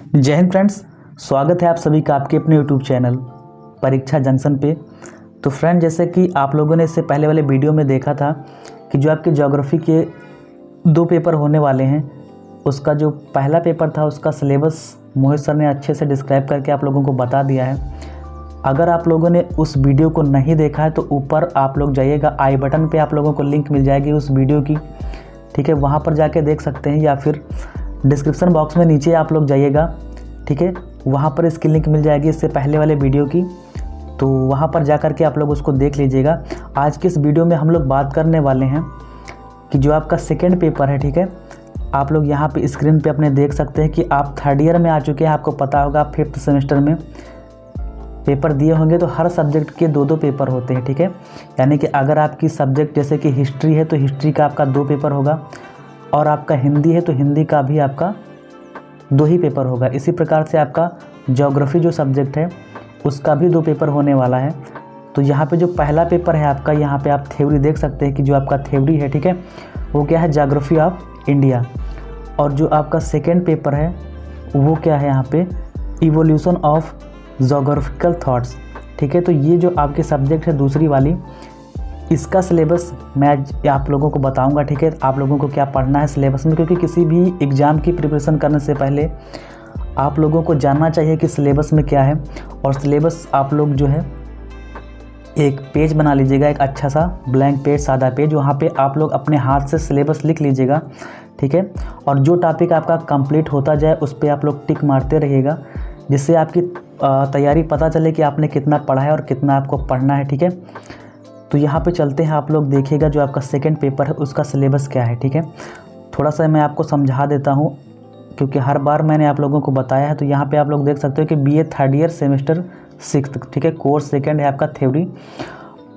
जय हिंद फ्रेंड्स, स्वागत है आप सभी का आपके अपने यूट्यूब चैनल परीक्षा जंक्शन पे। तो फ्रेंड, जैसे कि आप लोगों ने इससे पहले वाले वीडियो में देखा था कि जो आपके ज्योग्राफी के 2 पेपर होने वाले हैं, उसका जो पहला पेपर था उसका सिलेबस मोहित सर ने अच्छे से डिस्क्राइब करके आप लोगों को बता दिया है। अगर आप लोगों ने उस वीडियो को नहीं देखा है तो ऊपर आप लोग जाइएगा, आई बटन पे आप लोगों को लिंक मिल जाएगी उस वीडियो की, ठीक है। वहाँ पर जाके देख सकते हैं, या फिर डिस्क्रिप्शन बॉक्स में नीचे आप लोग जाइएगा, ठीक है। वहाँ पर इसकी लिंक मिल जाएगी इससे पहले वाले वीडियो की, तो वहाँ पर जा कर के आप लोग उसको देख लीजिएगा। आज के इस वीडियो में हम लोग बात करने वाले हैं कि जो आपका सेकेंड पेपर है, ठीक है। आप लोग यहाँ पे स्क्रीन पे अपने देख सकते हैं कि आप 3rd ईयर में आ चुके हैं। आपको पता होगा आप 5th सेमेस्टर में पेपर दिए होंगे, तो हर सब्जेक्ट के 2-2 पेपर होते हैं, ठीक है। यानी कि अगर आपकी सब्जेक्ट जैसे कि हिस्ट्री है तो हिस्ट्री का आपका 2 पेपर होगा, और आपका हिंदी है तो हिंदी का भी आपका 2 ही पेपर होगा। इसी प्रकार से आपका ज्योग्राफी जो सब्जेक्ट है उसका भी 2 पेपर होने वाला है। तो यहाँ पे जो पहला पेपर है आपका, यहाँ पे आप थ्योरी देख सकते हैं कि जो आपका थ्योरी है, ठीक है, वो क्या है, ज्योग्राफी ऑफ इंडिया। और जो आपका सेकेंड पेपर है वो क्या है, यहाँ पे इवोल्यूशन ऑफ ज्योग्राफिकल थॉट्स, ठीक है। तो ये जो आपके सब्जेक्ट है दूसरी वाली, इसका सिलेबस मैं आज आप लोगों को बताऊंगा, ठीक है। आप लोगों को क्या पढ़ना है सिलेबस में, क्योंकि किसी भी एग्ज़ाम की प्रिपरेशन करने से पहले आप लोगों को जानना चाहिए कि सिलेबस में क्या है। और सिलेबस आप लोग जो है एक पेज बना लीजिएगा, एक अच्छा सा ब्लैंक पेज, सादा पेज, वहाँ पे आप लोग अपने हाथ से सिलेबस लिख लीजिएगा, ठीक है। और जो टॉपिक आपका कंप्लीट होता जाए उस पर आप लोग टिक मारते रहिएगा, जिससे आपकी तैयारी पता चले कि आपने कितना पढ़ा है और कितना आपको पढ़ना है, ठीक है। तो यहाँ पे चलते हैं, आप लोग देखिएगा जो आपका सेकंड पेपर है उसका सिलेबस क्या है, ठीक है। थोड़ा सा मैं आपको समझा देता हूँ, क्योंकि हर बार मैंने आप लोगों को बताया है। तो यहाँ पे आप लोग देख सकते हो कि BA 3rd year semester 6th, ठीक है। कोर्स सेकंड है आपका थ्योरी,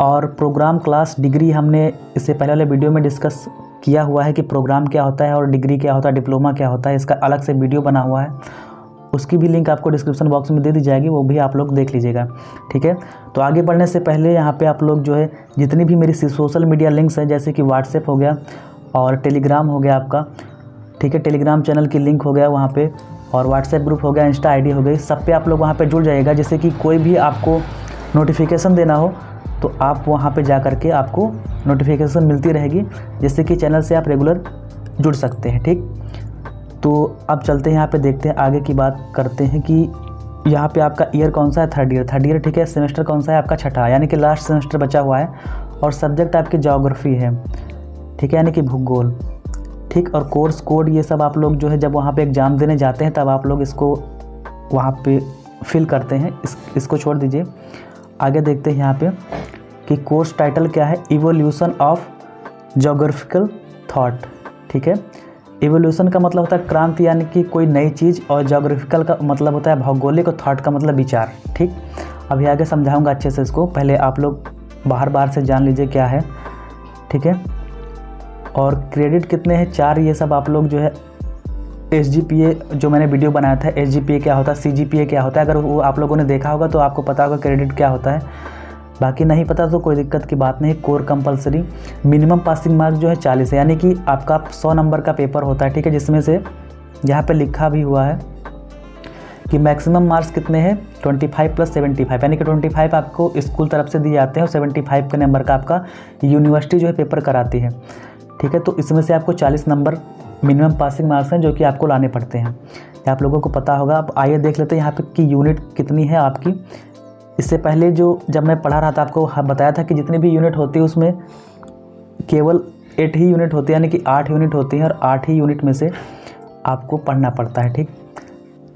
और प्रोग्राम क्लास डिग्री हमने इससे पहले वाले वीडियो में डिस्कस किया हुआ है कि प्रोग्राम क्या होता है और डिग्री क्या होता है, डिप्लोमा क्या होता है। इसका अलग से वीडियो बना हुआ है, उसकी भी लिंक आपको डिस्क्रिप्शन बॉक्स में दे दी जाएगी, वो भी आप लोग देख लीजिएगा, ठीक है। तो आगे बढ़ने से पहले यहाँ पे आप लोग जो है जितनी भी मेरी सोशल मीडिया लिंक्स हैं, जैसे कि व्हाट्सएप हो गया और टेलीग्राम हो गया आपका, ठीक है, टेलीग्राम चैनल की लिंक हो गया वहाँ पे, और व्हाट्सएप ग्रुप हो गया, इंस्टा ID हो गई, सब पे आप लोग वहाँ पे जुड़ जाइएगा। जैसे कि कोई भी आपको नोटिफिकेशन देना हो तो आप वहाँ पे जा करके आपको नोटिफिकेशन मिलती रहेगी, जिससे कि चैनल से आप रेगुलर जुड़ सकते हैं, ठीक। तो अब चलते हैं यहाँ पे, देखते हैं आगे की बात करते हैं कि यहाँ पे आपका ईयर कौन सा है, 3rd ईयर, ठीक है। सेमेस्टर कौन सा है आपका, 6ठा, यानी कि लास्ट सेमेस्टर बचा हुआ है। और सब्जेक्ट आपकी ज्योग्राफी है, ठीक है, यानी कि भूगोल, ठीक। और कोर्स कोड ये सब आप लोग जो है जब वहाँ पे एग्ज़ाम देने जाते हैं तब आप लोग इसको वहाँ पे फिल करते हैं। इसको छोड़ दीजिए, आगे देखते हैं यहाँ पे कि कोर्स टाइटल क्या है, इवोल्यूशन ऑफ ज्योग्राफिकल थॉट, ठीक है। इवोल्यूशन का मतलब होता है क्रांति, यानी कि कोई नई चीज़, और ज्योग्राफिकल का मतलब होता है भौगोलिक, और थॉट का मतलब विचार, ठीक। अभी आगे समझाऊंगा अच्छे से इसको, पहले आप लोग बाहर से जान लीजिए क्या है, ठीक है। और क्रेडिट कितने हैं, 4। ये सब आप लोग जो है SGPA जो मैंने वीडियो बनाया था, SGPA क्या होता है, CGPA क्या होता है, अगर वो आप लोगों ने देखा होगा तो आपको पता होगा क्रेडिट क्या होता है। बाकी नहीं पता तो कोई दिक्कत की बात नहीं। Core compulsory minimum passing marks जो है 40 है, यानी कि आपका 100 नंबर का पेपर होता है, ठीक है। जिसमें से यहाँ पे लिखा भी हुआ है कि मैक्सिमम मार्क्स कितने हैं, 25 + 75, यानी कि 25 आपको स्कूल तरफ से दिए जाते हैं और 75 के नंबर का आपका यूनिवर्सिटी जो है पेपर कराती है, ठीक है। तो इसमें से आपको 40 नंबर मिनिमम पासिंग मार्क्स हैं जो कि आपको लाने पड़ते हैं, ये आप लोगों को पता होगा। अब आइए देख लेते हैं यहाँ पे कि यूनिट कितनी है आपकी। इससे पहले जब मैं पढ़ा रहा था आपको बताया था कि जितनी भी यूनिट होती है उसमें केवल 8 ही यूनिट होती है, यानी कि 8 यूनिट होती हैं, और 8 ही यूनिट में से आपको पढ़ना पड़ता है, ठीक।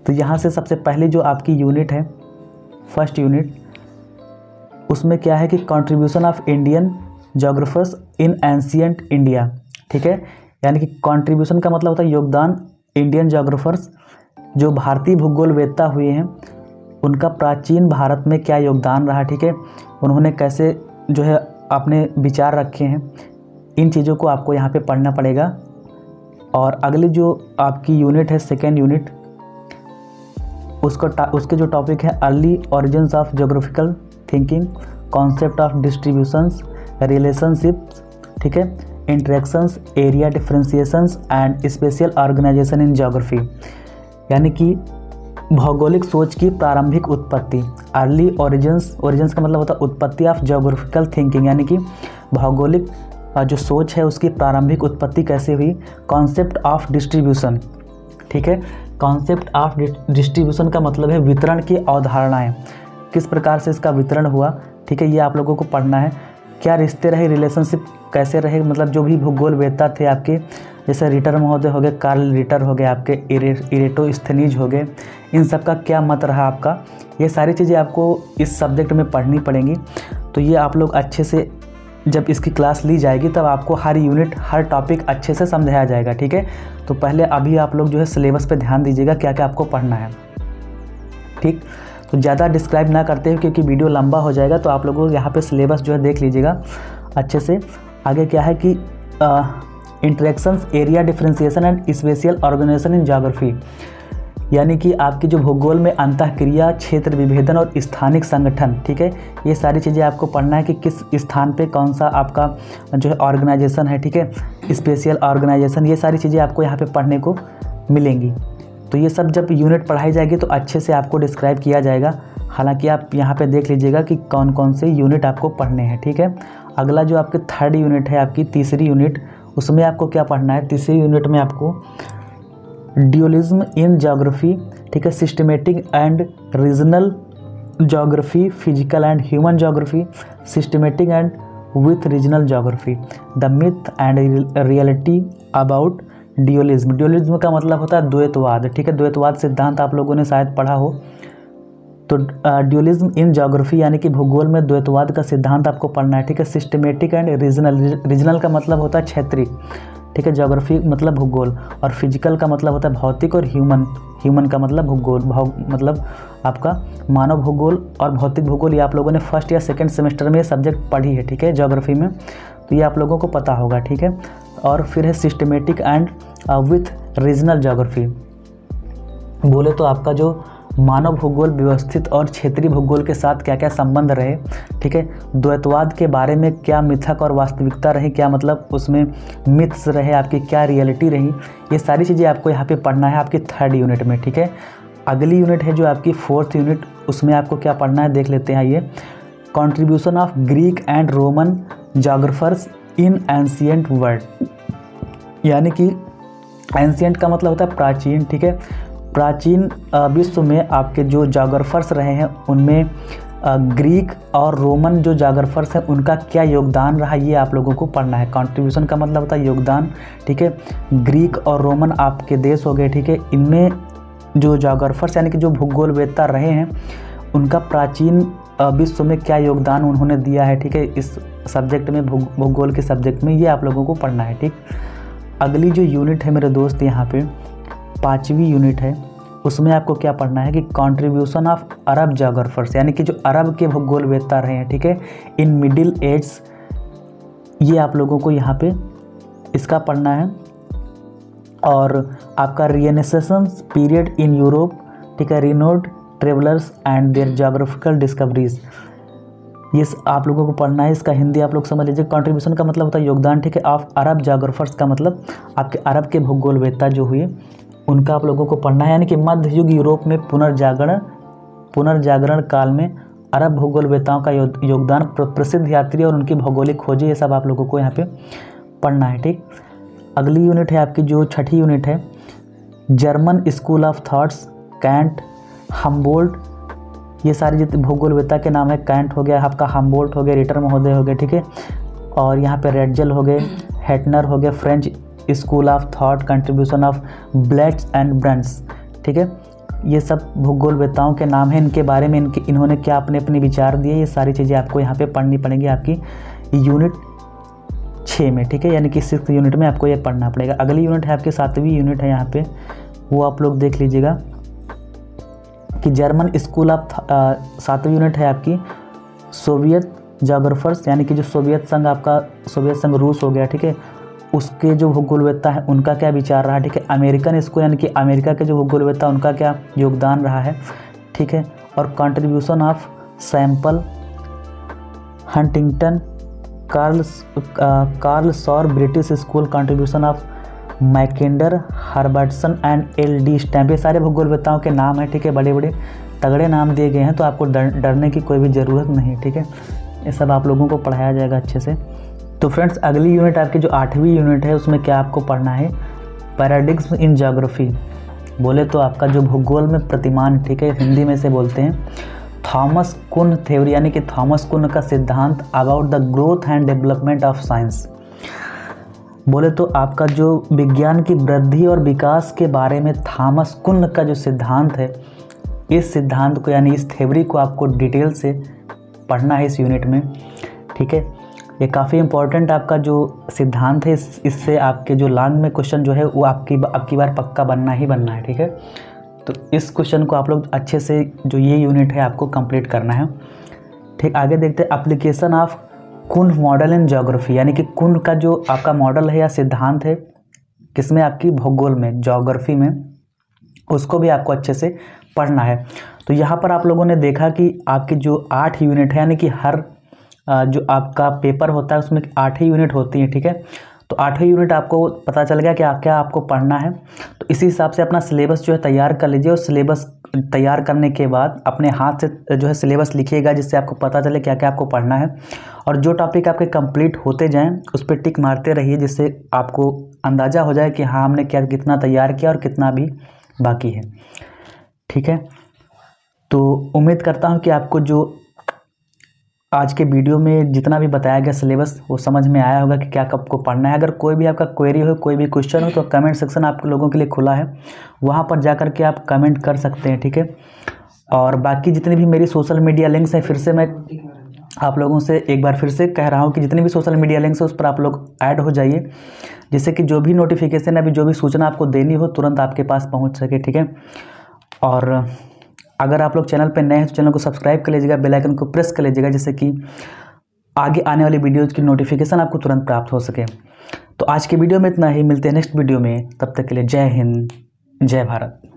तो यहाँ से सबसे पहले जो आपकी यूनिट है, फर्स्ट यूनिट, उसमें क्या है कि contribution of Indian geographers in ancient India, ठीक है। यानी कि कंट्रीब्यूशन का मतलब होता है योगदान, इंडियन ज्योग्राफर्स जो भारतीय भूगोल वेत्ता हुए हैं उनका प्राचीन भारत में क्या योगदान रहा, ठीक है। उन्होंने कैसे जो है अपने विचार रखे हैं, इन चीज़ों को आपको यहाँ पे पढ़ना पड़ेगा। और अगली जो आपकी यूनिट है, सेकेंड यूनिट, उसके जो टॉपिक है early origins of geographical thinking, concept of distributions, relationships, ठीक है, interactions, area differentiations and spatial organisation in geography. यानी कि भौगोलिक सोच की प्रारंभिक उत्पत्ति, अर्ली ओरिजिन्स। ओरिजिन्स का मतलब होता है उत्पत्ति ऑफ ज्योग्राफिकल थिंकिंग, यानी कि भौगोलिक जो सोच है उसकी प्रारंभिक उत्पत्ति कैसे हुई। कॉन्सेप्ट ऑफ डिस्ट्रीब्यूशन, ठीक है, कॉन्सेप्ट ऑफ डिस्ट्रीब्यूशन का मतलब है वितरण की अवधारणाएं, किस प्रकार से इसका वितरण हुआ, ठीक है, ये आप लोगों को पढ़ना है। क्या रिश्ते रहे, रिलेशनशिप कैसे रहे, मतलब जो भी भूगोलवेत्ता थे आपके, जैसे रिटर महोदय हो गए, कार्ल रिटर हो गए, आपके इरेटोस्थेनीज हो गए, इन सब का क्या मत रहा आपका, ये सारी चीज़ें आपको इस सब्जेक्ट में पढ़नी पड़ेंगी। तो ये आप लोग अच्छे से जब इसकी क्लास ली जाएगी तब आपको हर यूनिट हर टॉपिक अच्छे से समझाया जाएगा, ठीक है। तो पहले अभी आप लोग जो है सिलेबस पे ध्यान दीजिएगा क्या क्या आपको पढ़ना है, ठीक। तो ज़्यादा डिस्क्राइब ना करते हुए क्योंकि वीडियो लंबा हो जाएगा, तो आप लोगों को यहाँ पे सिलेबस जो है देख लीजिएगा अच्छे से। आगे क्या है कि interactions, area differentiation and spatial organisation in geography, यानी कि आपकी जो भूगोल में अंतःक्रिया, क्षेत्र विभेदन और स्थानिक संगठन, ठीक है, ये सारी चीज़ें आपको पढ़ना है कि किस स्थान पे कौन सा आपका जो है ऑर्गेनाइजेशन है, ठीक है, स्पेशल ऑर्गेनाइजेशन, ये सारी चीज़ें आपको यहाँ पे पढ़ने को मिलेंगी। तो ये सब जब यूनिट पढ़ाई जाएगी तो अच्छे से आपको डिस्क्राइब किया जाएगा। हालांकि आप यहाँ पे देख लीजिएगा कि कौन कौन से यूनिट आपको पढ़ने हैं, ठीक है। अगला जो आपके थर्ड यूनिट है, आपकी तीसरी यूनिट, उसमें आपको क्या पढ़ना है। तीसरी यूनिट में आपको ड्यूअलिज्म इन ज्योग्राफी, ठीक है, systematic and regional geography, physical and human geography, systematic and with regional geography, the myth and reality about dualism. Dualism का मतलब होता है द्वैतवाद, ठीक है, द्वैतवाद सिद्धांत आप लोगों ने शायद पढ़ा हो। तो ड्यूअलिज्म इन ज्योग्राफी यानी कि भूगोल में द्वैतवाद का सिद्धांत आपको पढ़ना है, ठीक है। सिस्टमेटिक एंड रीजनल, रीजनल का मतलब होता है क्षेत्रीय, ठीक है, ज्योग्राफी मतलब भूगोल, और फिजिकल का मतलब होता है भौतिक, और ह्यूमन का मतलब भूगोल, मतलब आपका मानव भूगोल और भौतिक भूगोल। ये आप लोगों ने फर्स्ट या सेकंड सेमेस्टर में ये सब्जेक्ट पढ़ी है, ठीक है, ज्योग्राफी में, तो ये आप लोगों को पता होगा, ठीक है। और फिर है systematic and with regional geography, बोले तो आपका जो मानव भूगोल व्यवस्थित और क्षेत्रीय भूगोल के साथ क्या क्या संबंध रहे, ठीक है, द्वैतवाद के बारे में क्या मिथक और वास्तविकता रही, क्या मतलब उसमें मिथ्स रहे, आपकी क्या रियलिटी रही, ये सारी चीज़ें आपको यहाँ पे पढ़ना है आपकी थर्ड यूनिट में, ठीक है। अगली यूनिट है जो आपकी फोर्थ यूनिट, उसमें आपको क्या पढ़ना है देख लेते हैं। ये contribution of Greek and Roman geographers in ancient world, यानी कि एंशिएंट का मतलब होता है प्राचीन, ठीक है, प्राचीन विश्व में आपके जो ज्योग्राफर्स रहे हैं उनमें ग्रीक और रोमन जो ज्योग्राफर्स हैं उनका क्या योगदान रहा, ये आप लोगों को पढ़ना है। कंट्रीब्यूशन का मतलब होता है योगदान, ठीक है। ग्रीक और रोमन आपके देश हो गए, ठीक है, इनमें जो ज्योग्राफर्स यानी कि जो भूगोलवेत्ता रहे हैं उनका प्राचीन विश्व में क्या योगदान उन्होंने दिया है, ठीक है, इस सब्जेक्ट में, भूगोल के सब्जेक्ट में, ये आप लोगों को पढ़ना है, ठीक। अगली जो यूनिट है मेरे दोस्त, यहाँ पे पाँचवीं यूनिट है, उसमें आपको क्या पढ़ना है कि कंट्रीब्यूशन ऑफ अरब ज्योग्राफर्स, यानी कि जो अरब के भूगोलवेत्ता रहे हैं, ठीक है, इन मिडिल एज, ये आप लोगों को यहाँ पे इसका पढ़ना है। और आपका रिनेसेंस पीरियड इन यूरोप, ठीक है, renowned travellers and their geographical discoveries, ये आप लोगों को पढ़ना है। इसका हिंदी आप लोग समझ लीजिए। कंट्रीब्यूशन का मतलब होता है योगदान, ठीक है, ऑफ अरब ज्योग्राफर्स का मतलब आपके अरब के भूगोलवेत्ता जो हुए उनका आप लोगों को पढ़ना है, यानी कि मध्य युग यूरोप में पुनर्जागरण काल में अरब भूगोलवेत्ताओं का योगदान, प्रसिद्ध यात्री और उनकी भौगोलिक खोजें, ये सब आप लोगों को यहाँ पे पढ़ना है, ठीक। अगली यूनिट है आपकी जो छठी यूनिट है, German school of thoughts, Kant, Humboldt, ये सारे जितने भूगोलवेत्ता के नाम है, कैंट हो गया आपका, हम्बोल्ट हो गया, रिटर महोदय हो गए, ठीक है, और यहाँ पे रेडजल हो गए, हेटनर हो गए, French school of thought, contribution of Blache and Brunhes, ठीक है, ये सब भूगोलवेत्ताओं के नाम हैं, इनके बारे में इन्होंने क्या अपने विचार दिए, ये सारी चीज़ें आपको यहाँ पे पढ़नी पड़ेंगी आपकी यूनिट 6 में, ठीक है, यानी कि 6th यूनिट में आपको ये पढ़ना पड़ेगा। अगली यूनिट है आपकी 7वीं यूनिट है, यहाँ पे वो आप लोग देख लीजिएगा कि जर्मन स्कूल ऑफ 7वीं यूनिट है आपकी सोवियत ज्योग्राफर्स, यानी कि जो सोवियत संघ, आपका सोवियत संघ रूस हो गया, ठीक है, उसके जो भूगोलवेत्ता है उनका क्या विचार रहा, ठीक है। अमेरिकन स्कूल यानी कि अमेरिका के जो भूगोलवेत्ता उनका क्या योगदान रहा है, ठीक है। और contribution of Semple, Huntington, Carl Sauer, British school, contribution of Mackinder, Herbertson and L D. Stamp, ये सारे भूगोलवेत्ताओं के नाम हैं, ठीक है। बड़े बड़े तगड़े नाम दिए गए हैं, तो आपको डरने की कोई भी ज़रूरत नहीं, ठीक है। ये सब आप लोगों को पढ़ाया जाएगा अच्छे से। तो फ्रेंड्स, अगली यूनिट आपकी जो 8वीं यूनिट है, उसमें क्या आपको पढ़ना है, पैराडिग्म इन ज्योग्राफी, बोले तो आपका जो भूगोल में प्रतिमान, ठीक है, हिंदी में से बोलते हैं, थॉमस कुन थ्योरी, यानी कि थॉमस कुन का सिद्धांत about the growth and development of science. बोले तो आपका जो विज्ञान की वृद्धि और विकास के बारे में थॉमस कुन का जो सिद्धांत है, इस सिद्धांत को यानी इस थ्योरी को आपको डिटेल से पढ़ना है इस यूनिट में, ठीक है। ये काफ़ी इम्पोर्टेंट आपका जो सिद्धांत है, इससे आपके जो लॉन्ग में क्वेश्चन जो है वो आपकी बार पक्का बनना ही बनना है, ठीक है। तो इस क्वेश्चन को आप लोग अच्छे से, जो ये यूनिट है, आपको कंप्लीट करना है, ठीक। आगे देखते हैं एप्लीकेशन ऑफ कुन मॉडल इन ज्योग्राफी, यानी कि कुन का जो आपका मॉडल है या सिद्धांत है, किसमें, आपकी भूगोल में, ज्योग्राफी में, उसको भी आपको अच्छे से पढ़ना है। तो यहाँ पर आप लोगों ने देखा कि आपकी जो 8 यूनिट है, यानी कि हर जो आपका पेपर होता है उसमें 8 ही यूनिट होती हैं, ठीक है। तो 8 यूनिट आपको पता चल गया कि क्या आपको पढ़ना है। तो इसी हिसाब से अपना सिलेबस जो है तैयार कर लीजिए, और सिलेबस तैयार करने के बाद अपने हाथ से जो है सिलेबस लिखिएगा, जिससे आपको पता चले क्या क्या आपको पढ़ना है। और जो टॉपिक आपके कंप्लीट होते जाएं उस पर टिक मारते रहिए, जिससे आपको अंदाज़ा हो जाए कि हाँ, हमने कितना तैयार किया और कितना भी बाकी है, ठीक है। तो उम्मीद करता हूँ कि आपको जो आज के वीडियो में जितना भी बताया गया सिलेबस, वो समझ में आया होगा कि क्या आपको पढ़ना है। अगर कोई भी आपका क्वेरी हो, कोई भी क्वेश्चन हो, तो कमेंट सेक्शन आप लोगों के लिए खुला है, वहाँ पर जा कर के आप कमेंट कर सकते हैं, ठीक है। और बाकी जितनी भी मेरी सोशल मीडिया लिंक्स हैं, फिर से मैं आप लोगों से एक बार फिर से कह रहा हूँ कि जितनी भी सोशल मीडिया लिंक्स है उस पर आप लोग ऐड हो जाइए, जिससे कि जो भी नोटिफिकेशन है, अभी जो भी सूचना आपको देनी हो, तुरंत आपके पास पहुँच सके, ठीक है। और अगर आप लोग चैनल पर नए हैं तो चैनल को सब्सक्राइब कर लीजिएगा, बेल आइकन को प्रेस कर लीजिएगा, जिससे कि आगे आने वाली वीडियोज़ की नोटिफिकेशन आपको तुरंत प्राप्त हो सके। तो आज के वीडियो में इतना ही, मिलते हैं नेक्स्ट वीडियो में, तब तक के लिए जय हिंद, जय भारत।